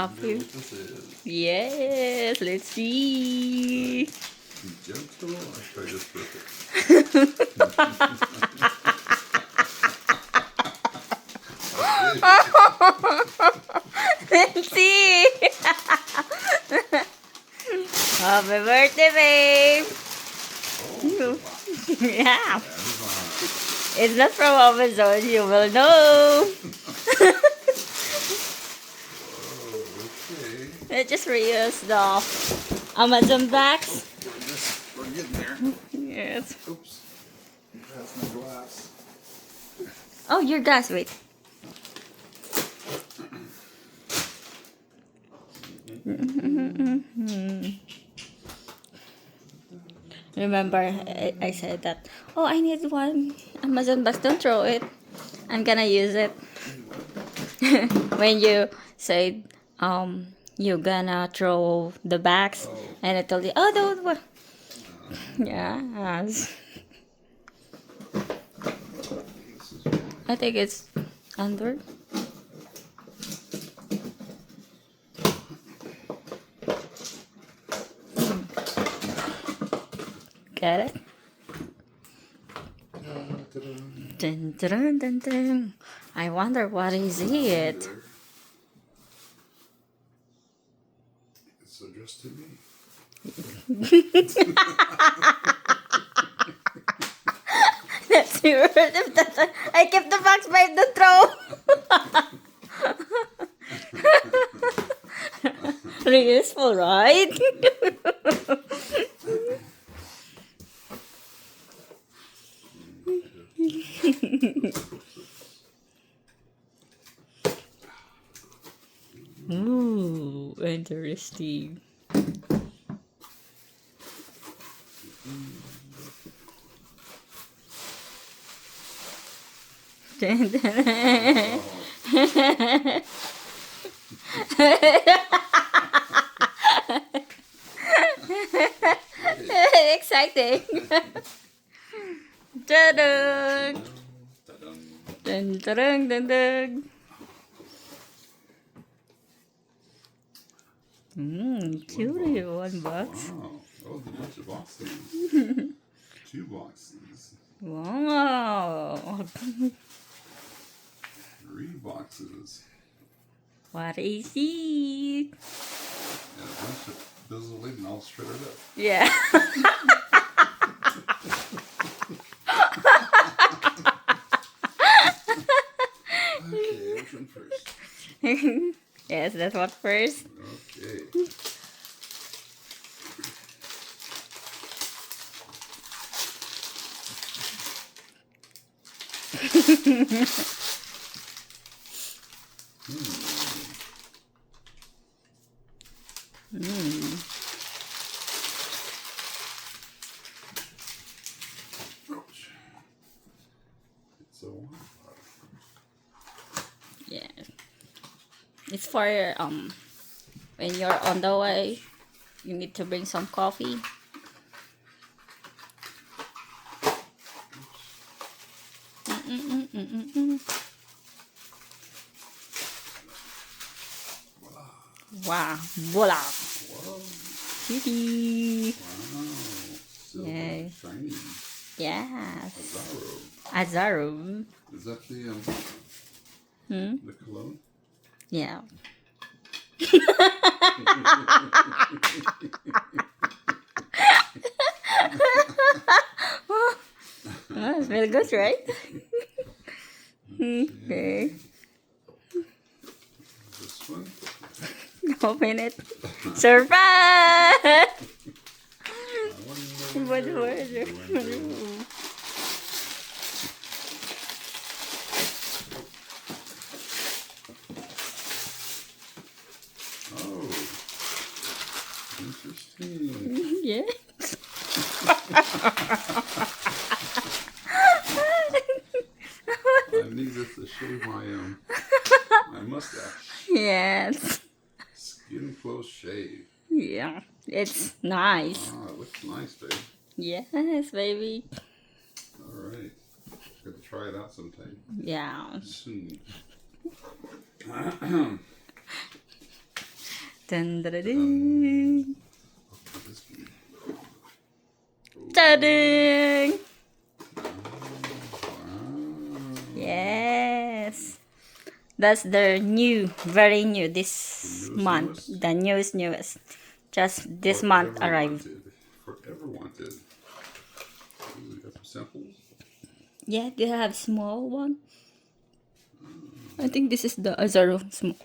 coffee. What this is. Yes, let's see. Be gentle. I try this perfect. Let's see. Happy birthday, babe. Oh, Yeah. Amazon. It's not from Amazon, you will know. Oh, okay. Let's just reuse the Amazon bags. We're getting there. Yes. Oops. That's my glass. Oh, your gas, wait. Remember, I said that, oh, I need one Amazon box. Don't throw it. I'm gonna use it. When you said, you're gonna throw the bags, Oh. and I told you, oh, don't. Yes. This is why. I think it's under. Get it? Ta-da. Dun, dun, dun, dun. I wonder what is it. It's addressed to me. Let's see where if that. I kept the box by the throw. Useful, right? Ooh, interesting. Exciting. Dun, Ta-dum. dun, dun, dun, dun. Cutie, one box. Wow. Oh, a bunch of boxes. 2 boxes. Wow. 3 boxes. What is it? And a bunch of bills of lading all shredded up. Yeah. Okay, which one first? Yes, that's what first. Okay. Ouch. It's a wine bottle. Yeah. It's for when you're on the way, you need to bring some coffee. Wow, voila. Whoa. Cutie. Wow. Silver. Yay. Shiny. Yes. Azaro. Azaru. Is that the cologne? Yeah. Oh, it smells good, right? Okay. This one? Open it. Surprise! I wonder What where was it it? went. Oh, interesting. Yeah. I need this to shave my mustache. Yes. Skin close shave. Yeah. It's nice. Ah, it looks nice, babe. Yes, baby. All right. Got to try it out sometime Yeah. soon. Dun, dun, dun, dun. What could this be? Ta-ding! Wow. Yes. That's the new, very new this The newest, month. newest? The newest. Just this month Forever arrived. Wanted. Forever Wanted. Ooh, we got some samples. Yeah, they have small one. I think this is the Azaro small.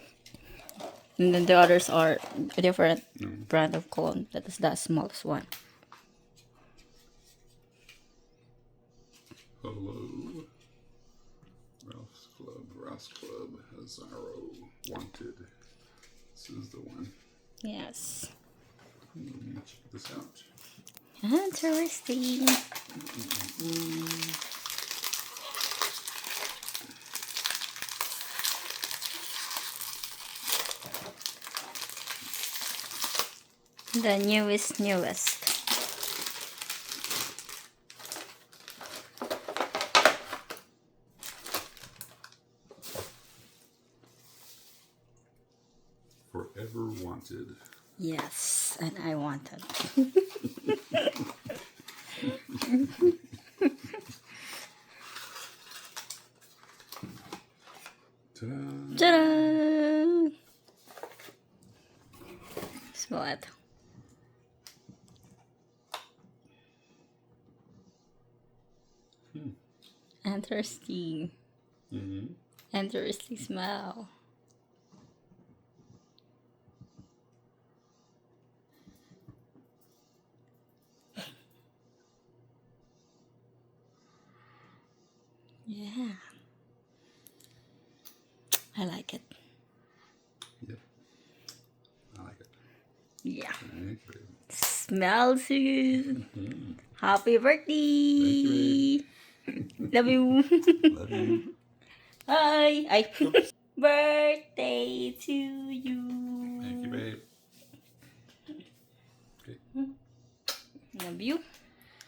And then the others are a different brand of cologne. That is the smallest one. Hello. Rouse Club, Azaro Wanted. This is the one. Yes. Let me check this out. Interesting. The newest. Forever Wanted. Yes, and I wanted. Ta-da! Ta-da! Smell it. Interesting. Interesting smell. Yeah. I like it. Yep. I like it. Yeah. Thank you. Smells good. Happy birthday. Love you. Love you. Hi. Ay. Birthday to you. Thank you, babe. Okay. Love you.